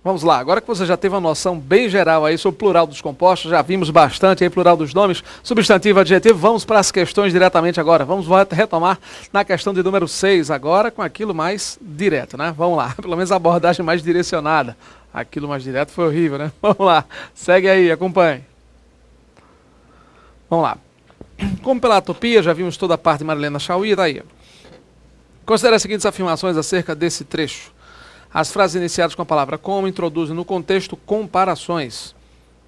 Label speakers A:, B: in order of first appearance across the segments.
A: Vamos lá, agora que você já teve uma noção bem geral aí sobre o plural dos compostos, já vimos bastante aí plural dos nomes, substantivo, adjetivo, vamos para as questões diretamente agora. Vamos retomar na questão de número 6, agora com aquilo mais direto, né? Vamos lá, pelo menos a abordagem mais direcionada. Aquilo mais direto foi horrível, né? Vamos lá, segue aí, acompanhe. Vamos lá. Como pela atopia, já vimos toda a parte de Marilena Chauí, daí. Considere as seguintes afirmações acerca desse trecho. As frases iniciadas com a palavra como introduzem no contexto comparações.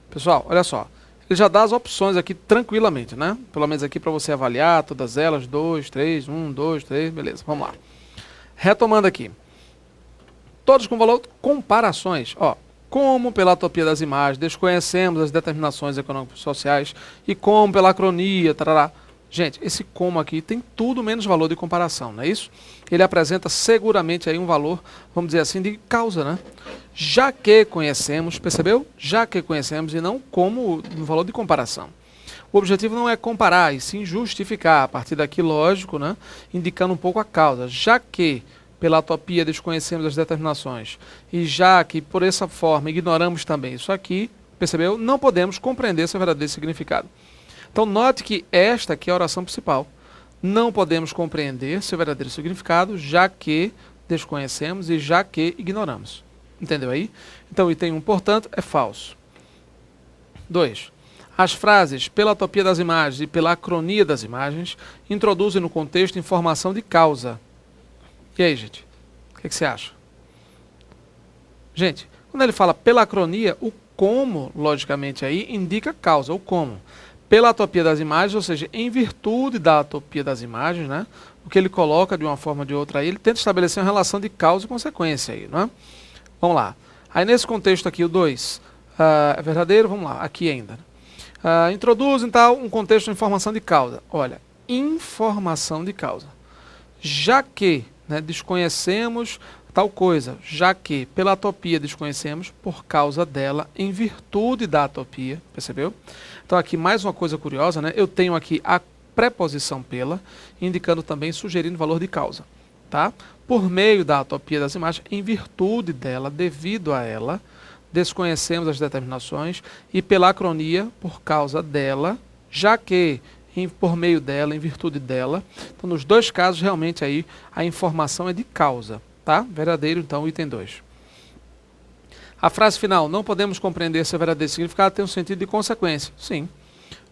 A: Pessoal, olha só. Ele já dá as opções aqui tranquilamente, né? Pelo menos aqui para você avaliar todas elas. 2, 3, 1, 2, 3, beleza. Vamos lá. Retomando aqui. Todos com valor comparações. Ó, como pela atopia das imagens, desconhecemos as determinações econômicas sociais e como pela acronia, tarará. Gente, esse como aqui tem tudo menos valor de comparação, não é isso? Ele apresenta seguramente aí um valor, vamos dizer assim, de causa, né? Já que conhecemos, percebeu? Já que conhecemos e não como um valor de comparação. O objetivo não é comparar, e sim justificar. A partir daqui, lógico, né? Indicando um pouco a causa. Já que pela atopia desconhecemos as determinações e já que por essa forma ignoramos também isso aqui, percebeu? Não podemos compreender seu verdadeiro significado. Então, note que esta aqui é a oração principal. Não podemos compreender seu verdadeiro significado, já que desconhecemos e já que ignoramos. Entendeu aí? Então, o item 1, portanto, é falso. 2. As frases pela atopia das imagens e pela acronia das imagens introduzem no contexto informação de causa. E aí, gente? O que você acha? Gente, quando ele fala pela acronia, o como, logicamente, aí indica causa, o como. Pela atopia das imagens, ou seja, em virtude da atopia das imagens, né? O que ele coloca de uma forma ou de outra aí, ele tenta estabelecer uma relação de causa e consequência aí, não é? Vamos lá. Aí nesse contexto aqui, o 2, é verdadeiro? Vamos lá, aqui ainda. Introduz, então, um contexto de informação de causa. Olha, informação de causa. Já que, né, desconhecemos tal coisa, já que pela atopia desconhecemos, por causa dela, em virtude da atopia, percebeu? Então aqui mais uma coisa curiosa, né? Eu tenho aqui a preposição pela, indicando também, sugerindo valor de causa, tá? Por meio da atopia das imagens, em virtude dela, devido a ela, desconhecemos as determinações, e pela acronia, por causa dela, já que por meio dela, em virtude dela. Então nos dois casos, realmente aí, a informação é de causa, tá? Verdadeiro, então, item 2. A frase final, não podemos compreender seu verdadeiro significado, tem um sentido de consequência. Sim.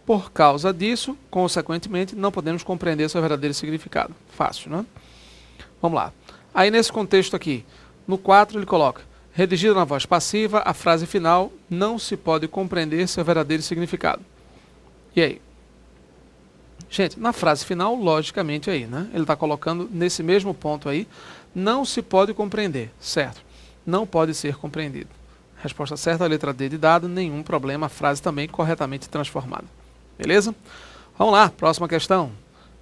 A: Por causa disso, consequentemente, não podemos compreender seu verdadeiro significado. Fácil, né? Vamos lá. Aí nesse contexto aqui, no 4 ele coloca, redigida na voz passiva, a frase final, não se pode compreender seu verdadeiro significado. E aí? Gente, na frase final, logicamente aí, né? Ele está colocando nesse mesmo ponto aí, não se pode compreender, certo? Não pode ser compreendido. Resposta certa, a letra D de dado, nenhum problema, a frase também corretamente transformada. Beleza? Vamos lá, próxima questão.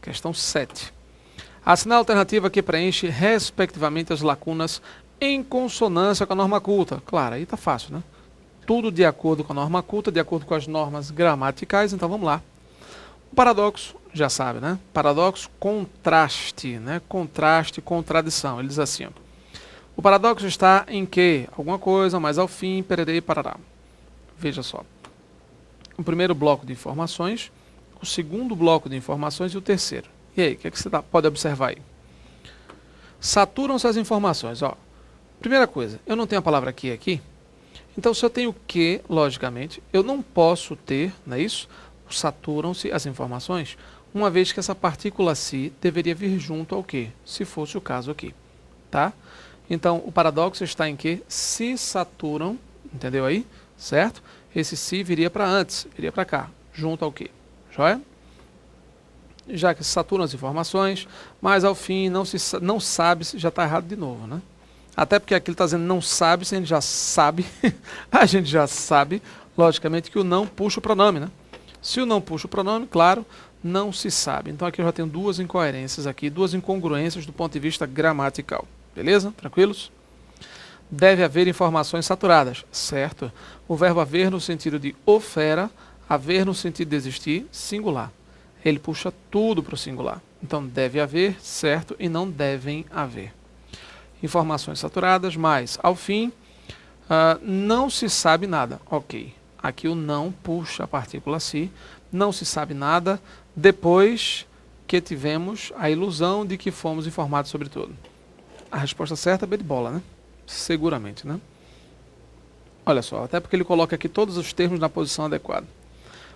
A: Questão 7. Assine a alternativa que preenche, respectivamente, as lacunas em consonância com a norma culta. Claro, aí está fácil, né? Tudo de acordo com a norma culta, de acordo com as normas gramaticais, então vamos lá. O paradoxo, já sabe, né? Paradoxo, contraste, né? Contraste, contradição. Ele diz assim, ó. O paradoxo está em que alguma coisa, mas ao fim, pererei, parará. Veja só. O primeiro bloco de informações, o segundo bloco de informações e o terceiro. E aí, o que você pode observar aí? Saturam-se as informações. Ó. Primeira coisa, eu não tenho a palavra aqui. Então, se eu tenho que, logicamente, eu não posso ter, não é isso? Saturam-se as informações, uma vez que essa partícula se deveria vir junto ao que, se fosse o caso aqui. Tá? Então, o paradoxo está em que se saturam, entendeu aí? Certo? Esse se viria para antes, viria para cá, junto ao que? Joia? Já que se saturam as informações, mas ao fim não sabe se já está errado de novo, né? Até porque aqui ele está dizendo não sabe, se a gente já sabe, a gente já sabe, logicamente, que o não puxa o pronome, né? Se o não puxa o pronome, claro, não se sabe. Então aqui eu já tenho duas incoerências aqui, duas incongruências do ponto de vista gramatical. Beleza? Tranquilos? Deve haver informações saturadas, certo? O verbo haver no sentido de ofera, haver no sentido de existir, singular. Ele puxa tudo para o singular. Então deve haver, certo? E não devem haver. Informações saturadas, mas ao fim, Não se sabe nada. Ok. Aqui o não puxa a partícula se. Não se sabe nada depois que tivemos a ilusão de que fomos informados sobre tudo. A resposta certa é B de bola, né? Seguramente, né? Olha só, até porque ele coloca aqui todos os termos na posição adequada.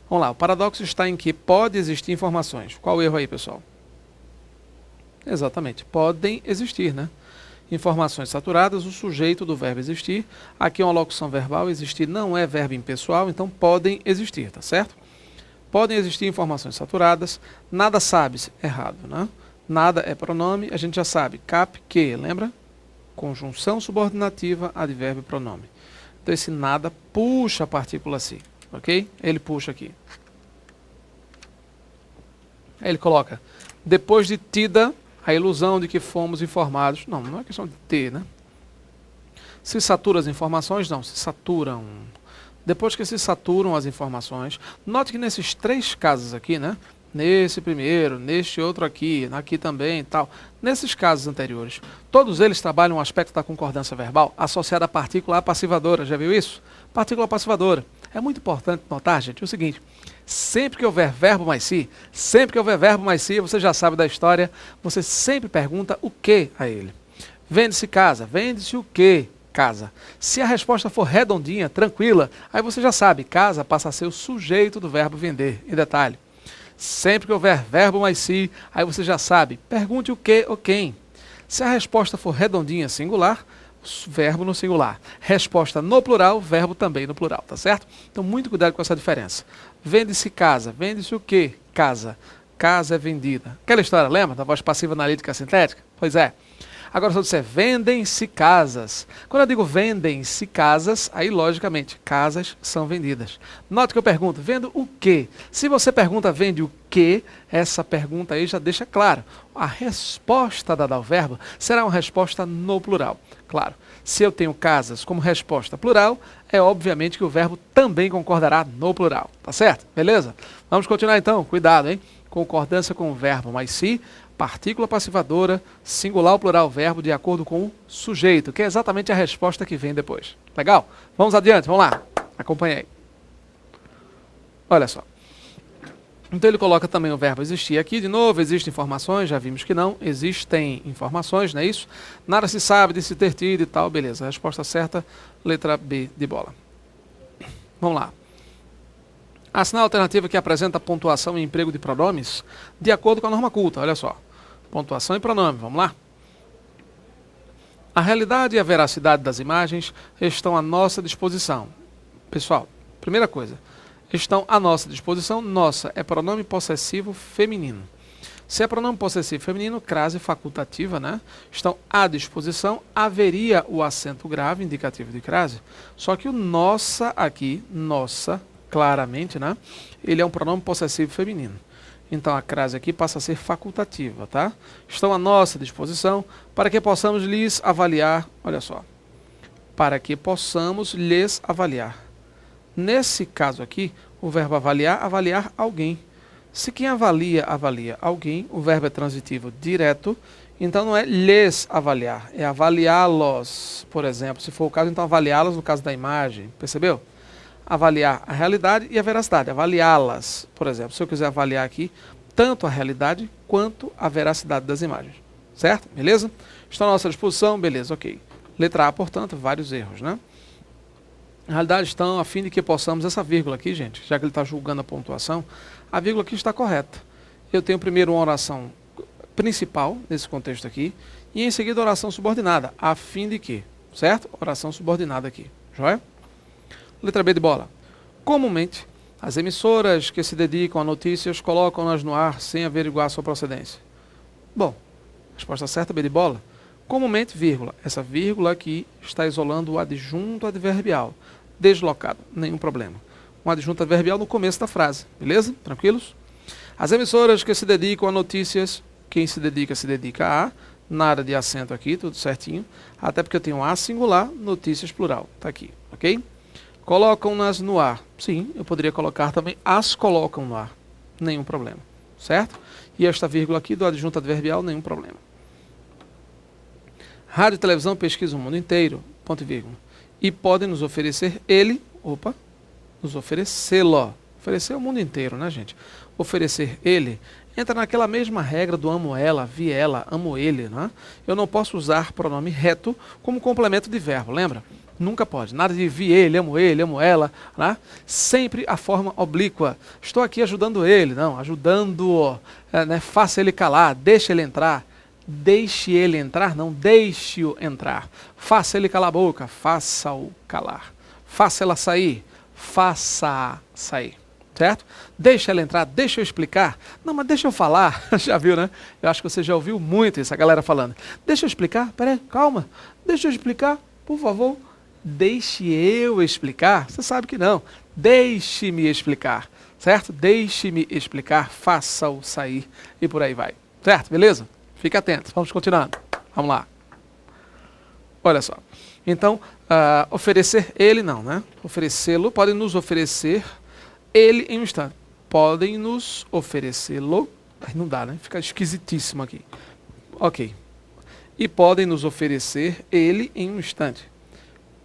A: Vamos lá, o paradoxo está em que pode existir informações. Qual o erro aí, pessoal? Exatamente, podem existir, né? Informações saturadas, o sujeito do verbo existir. Aqui é uma locução verbal, existir não é verbo impessoal, então podem existir, tá certo? Podem existir informações saturadas, nada sabe-se, errado, né? Nada é pronome, a gente já sabe, cap, que, lembra? Conjunção subordinativa, advérbio e pronome. Então esse nada puxa a partícula se, ok? Ele puxa aqui. Aí ele coloca, depois de tida a ilusão de que fomos informados. Não é questão de ter, né? Se satura as informações? Não, se saturam. Depois que se saturam as informações, note que nesses 3 casos aqui, né? Nesse primeiro, neste outro aqui também e tal. Nesses casos anteriores, todos eles trabalham o aspecto da concordância verbal associada à partícula apassivadora. Já viu isso? Partícula apassivadora. É muito importante notar, gente, o seguinte. Sempre que houver verbo mais se, você já sabe da história, você sempre pergunta o que a ele. Vende-se casa, vende-se o que? Casa. Se a resposta for redondinha, tranquila, aí você já sabe, casa passa a ser o sujeito do verbo vender. E detalhe, sempre que houver verbo mais se, aí você já sabe, pergunte o que ou quem. Se a resposta for redondinha, singular, verbo no singular. Resposta no plural, verbo também no plural, tá certo? Então muito cuidado com essa diferença. Vende-se casa, vende-se o que? Casa. Casa é vendida. Aquela história, lembra? Da voz passiva analítica sintética? Pois é. Agora, se eu disser vendem-se casas. Quando eu digo vendem-se casas, aí, logicamente, casas são vendidas. Note que eu pergunto, vendo o quê? Se você pergunta vende o quê, essa pergunta aí já deixa claro. A resposta dada ao verbo será uma resposta no plural. Claro, se eu tenho casas como resposta plural, é obviamente que o verbo também concordará no plural. Tá certo? Beleza? Vamos continuar então. Cuidado, hein? Concordância com o verbo mais se, partícula passivadora, singular ou plural verbo de acordo com o sujeito, que é exatamente a resposta que vem depois. Legal? Vamos adiante, vamos lá. Acompanhe aí. Olha só. Então ele coloca também o verbo existir aqui. De novo, existem informações, já vimos que não. Existem informações, não é isso? Nada se sabe de se ter tido e tal, beleza. A resposta certa, letra B de bola. Vamos lá. Assinar a alternativa que apresenta pontuação e emprego de pronomes de acordo com a norma culta. Olha só. Pontuação e pronome. Vamos lá? A realidade e a veracidade das imagens estão à nossa disposição. Pessoal, primeira coisa. Estão à nossa disposição. Nossa é pronome possessivo feminino. Se é pronome possessivo feminino, crase facultativa, né? Estão à disposição. Haveria o acento grave, indicativo de crase. Só que o nossa aqui, nossa, claramente, né? Ele é um pronome possessivo feminino. Então a crase aqui passa a ser facultativa, tá? Estão à nossa disposição para que possamos lhes avaliar, olha só, para que possamos lhes avaliar. Nesse caso aqui, o verbo avaliar, avaliar alguém. Se quem avalia, avalia alguém, o verbo é transitivo direto, então não é lhes avaliar, é avaliá-los, por exemplo. Se for o caso, então avaliá-los no caso da imagem, percebeu? Avaliar a realidade e a veracidade, avaliá-las. Por exemplo, se eu quiser avaliar aqui tanto a realidade quanto a veracidade das imagens. Certo? Beleza? Estão à nossa disposição? Beleza, ok. Letra A, portanto, vários erros, né? Na realidade, estão a fim de que possamos, essa vírgula aqui, gente, já que ele está julgando a pontuação, a vírgula aqui está correta. Eu tenho primeiro uma oração principal, nesse contexto aqui, e em seguida oração subordinada, a fim de que, certo? Oração subordinada aqui, joia? Letra B de bola. Comumente, as emissoras que se dedicam a notícias colocam-nas no ar sem averiguar sua procedência. Bom, resposta certa, B de bola. Comumente, vírgula. Essa vírgula aqui está isolando o adjunto adverbial. Deslocado, nenhum problema. Um adjunto adverbial no começo da frase. Beleza? Tranquilos? As emissoras que se dedicam a notícias, quem se dedica a, nada de acento aqui, tudo certinho. Até porque eu tenho a singular, notícias plural. Está aqui, ok? Colocam-nas no ar. Sim, eu poderia colocar também as colocam no ar. Nenhum problema. Certo? E esta vírgula aqui do adjunto adverbial, nenhum problema. Rádio e televisão pesquisa o mundo inteiro. Ponto e vírgula. E podem nos oferecer ele, nos oferecê-lo. Oferecer o mundo inteiro, né, gente? Oferecer ele entra naquela mesma regra do amo ela, vi ela, amo ele, né? Eu não posso usar pronome reto como complemento de verbo, lembra? Nunca pode. Nada de vi ele, amo ela, né? Sempre a forma oblíqua. Estou aqui ajudando ele, não, ajudando-o, né? Faça ele calar, deixe ele entrar. Deixe ele entrar, não, deixe-o entrar. Faça ele calar a boca, faça-o calar. Faça ela sair, faça-a sair. Certo? Deixa ela entrar, deixa eu explicar. Não, mas deixa eu falar. Já viu, né? Eu acho que você já ouviu muito isso, a galera falando. Deixa eu explicar, peraí, calma. Deixa eu explicar, por favor. Deixe eu explicar. Você sabe que não. Deixe-me explicar, certo? Deixe-me explicar, faça-o sair e por aí vai. Certo? Beleza? Fique atento. Vamos continuando. Vamos lá. Olha só. Então, oferecer ele não, né? Oferecê-lo, pode nos oferecer ele em um instante. Podem nos oferecê-lo. Não dá, né? Fica esquisitíssimo aqui. Ok. E podem nos oferecer ele em um instante.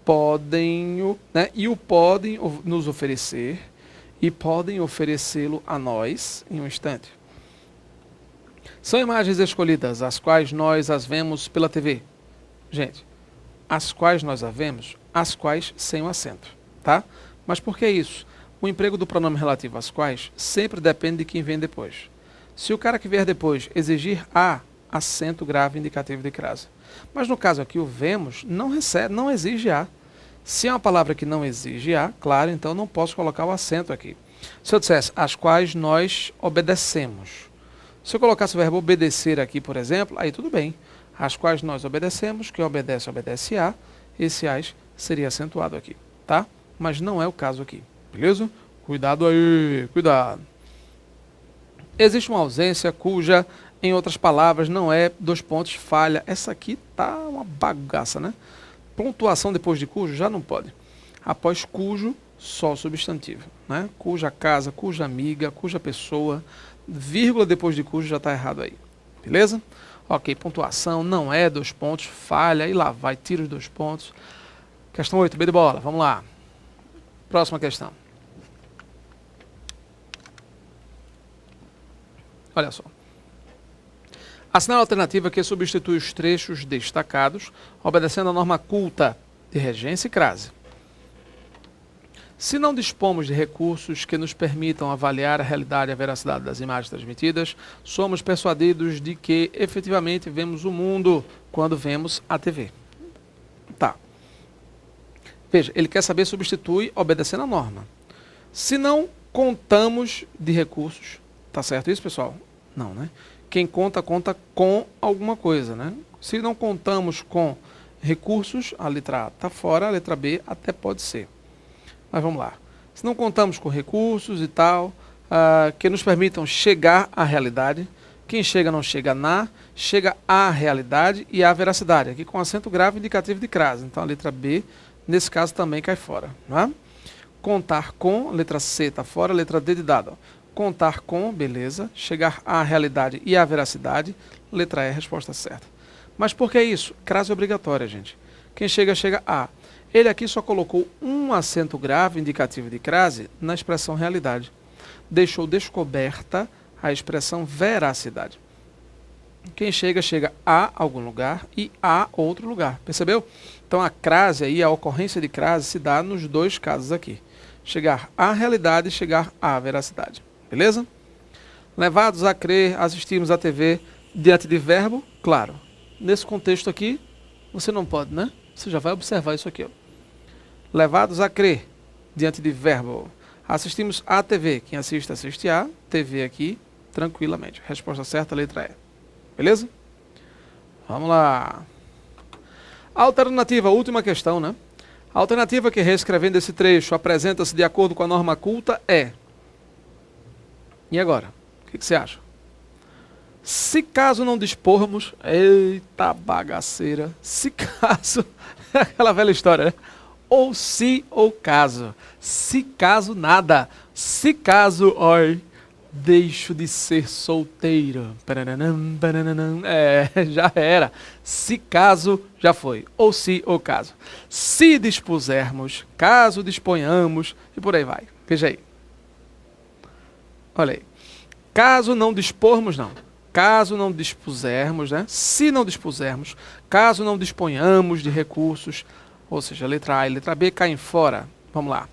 A: Podem, né? E o podem nos oferecer. E podem oferecê-lo a nós em um instante. São imagens escolhidas, as quais nós as vemos pela TV. Gente, as quais nós as vemos, as quais sem o acento, tá? Mas por que isso? O emprego do pronome relativo às quais sempre depende de quem vem depois. Se o cara que vier depois exigir a, acento grave indicativo de crase. Mas no caso aqui o vemos não exige a. Se é uma palavra que não exige a, claro, então não posso colocar o acento aqui. Se eu dissesse as quais nós obedecemos. Se eu colocasse o verbo obedecer aqui, por exemplo, aí tudo bem. As quais nós obedecemos, quem obedece, obedece a. Esse as seria acentuado aqui, tá? Mas não é o caso aqui. Beleza? Cuidado aí, cuidado. Existe uma ausência cuja, em outras palavras, não é falha. Essa aqui tá uma bagaça, né? Pontuação depois de cujo já não pode. Após cujo, só o substantivo, né? Cuja casa, cuja amiga, cuja pessoa, vírgula depois de cujo já está errado aí. Beleza? Ok, pontuação não é falha, e lá vai, tira os 2 pontos. Questão 8, B de bola, vamos lá. Próxima questão. Olha só. Assinale a alternativa que substitui os trechos destacados, obedecendo a norma culta de regência e crase. Se não dispomos de recursos que nos permitam avaliar a realidade e a veracidade das imagens transmitidas, somos persuadidos de que efetivamente vemos o mundo quando vemos a TV. Tá. Veja, ele quer saber substitui obedecendo a norma. Se não contamos de recursos, tá certo isso, pessoal? Não, né? Quem conta, conta com alguma coisa, né? Se não contamos com recursos, a letra A está fora, a letra B até pode ser. Mas vamos lá. Se não contamos com recursos e tal, que nos permitam chegar à realidade, quem chega não chega chega à realidade e à veracidade. Aqui com acento grave indicativo de crase. Então a letra B, nesse caso, também cai fora. Não é? Contar com, a letra C está fora, a letra D de dado. Ó. Contar com, beleza. Chegar à realidade e à veracidade, letra E, resposta certa. Mas por que isso? Crase obrigatória, gente. Quem chega, chega a. Ele aqui só colocou um acento grave indicativo de crase na expressão realidade. Deixou descoberta a expressão veracidade. Quem chega, chega a algum lugar e a outro lugar. Percebeu? Então a crase aí, a ocorrência de crase se dá nos 2 casos aqui. Chegar à realidade e chegar à veracidade. Beleza? Levados a crer, assistirmos à TV diante de verbo, claro. Nesse contexto aqui, você não pode, né? Você já vai observar isso aqui. Ó. Levados a crer diante de verbo. Assistimos à TV. Quem assiste, assiste a TV aqui, tranquilamente. Resposta certa, letra E. Beleza? Vamos lá. Alternativa, última questão, né? A alternativa que, reescrevendo esse trecho, apresenta-se de acordo com a norma culta é... E agora? O que você acha? Se caso não dispormos... Eita bagaceira. Se caso... Aquela velha história, né? Ou se ou caso. Se caso nada. Se caso, oi, Deixo de ser solteiro. Parananam, parananam. Já era. Se caso, já foi. Ou se ou caso. Se dispusermos, caso disponhamos, e por aí vai. Veja aí. Olha aí. Caso não dispormos, não. Caso não dispusermos, né? Se não dispusermos, caso não disponhamos de recursos, ou seja, letra A e letra B caem fora. Vamos lá.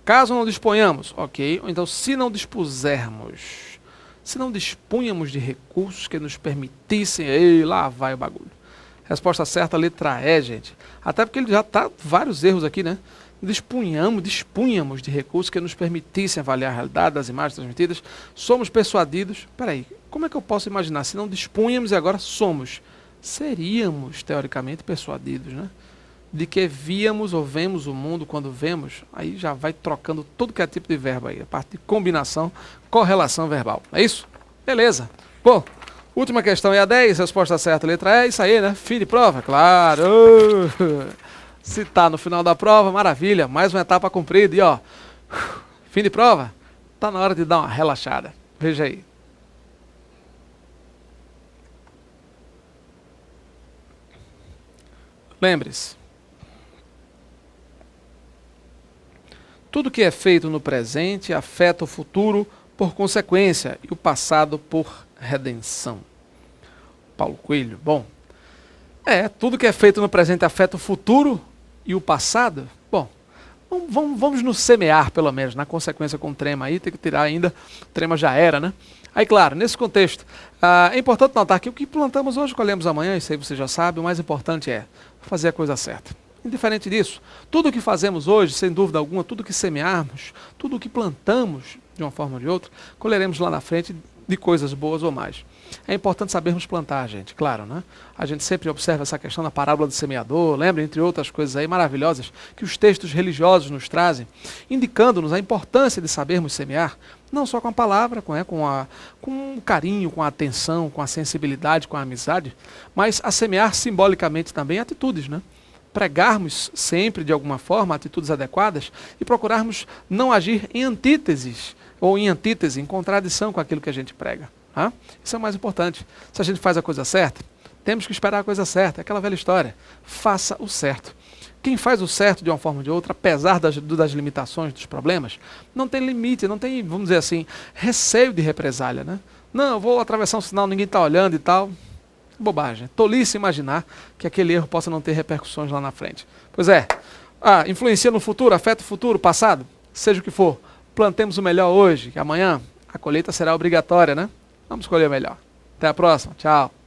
A: Caso não disponhamos, ok. Então, se não dispusermos, se não dispunhamos de recursos que nos permitissem, ei, lá vai o bagulho. Resposta certa, letra E, gente. Até porque ele já está vários erros aqui, né? Dispunhamos de recursos que nos permitissem avaliar a realidade das imagens transmitidas. Somos persuadidos. Peraí, como é que eu posso imaginar? Se não dispunhamos e agora somos, seríamos, teoricamente, persuadidos, né? De que víamos ou vemos o mundo quando vemos, aí já vai trocando tudo que é tipo de verbo aí, a parte de combinação, correlação verbal. É isso? Beleza. Bom, última questão é a 10, resposta certa, letra E, isso aí, né? Fim de prova, claro. Se tá no final da prova, maravilha, mais uma etapa cumprida e ó, fim de prova, tá na hora de dar uma relaxada. Veja aí. Lembre-se, tudo que é feito no presente afeta o futuro por consequência e o passado por redenção. Paulo Coelho, bom. Tudo que é feito no presente afeta o futuro e o passado. Bom, vamos nos semear pelo menos, na consequência com o trema aí, tem que tirar ainda, o trema já era, né? Aí claro, nesse contexto, é importante notar que o que plantamos hoje, colhemos amanhã, isso aí você já sabe, o mais importante é fazer a coisa certa. Indiferente disso, tudo o que fazemos hoje, sem dúvida alguma, tudo que semearmos, tudo o que plantamos, de uma forma ou de outra, colheremos lá na frente de coisas boas ou mais. É importante sabermos plantar, gente, claro, né? A gente sempre observa essa questão da parábola do semeador, lembra, entre outras coisas aí maravilhosas, que os textos religiosos nos trazem, indicando-nos a importância de sabermos semear, não só com a palavra, com o carinho, com a atenção, com a sensibilidade, com a amizade, mas a semear simbolicamente também atitudes, né? Pregarmos sempre, de alguma forma, atitudes adequadas e procurarmos não agir em antíteses, ou em antítese, em contradição com aquilo que a gente prega. Tá? Isso é o mais importante. Se a gente faz a coisa certa, temos que esperar a coisa certa. É aquela velha história. Faça o certo. Quem faz o certo de uma forma ou de outra, apesar das limitações, dos problemas, não tem limite, não tem, vamos dizer assim, receio de represália. Né? Não, eu vou atravessar um sinal, ninguém está olhando e tal. Bobagem. Tolice imaginar que aquele erro possa não ter repercussões lá na frente. Pois é. Influencia no futuro, afeta o futuro, passado, seja o que for. Plantemos o melhor hoje, que amanhã a colheita será obrigatória, né? Vamos escolher o melhor. Até a próxima. Tchau.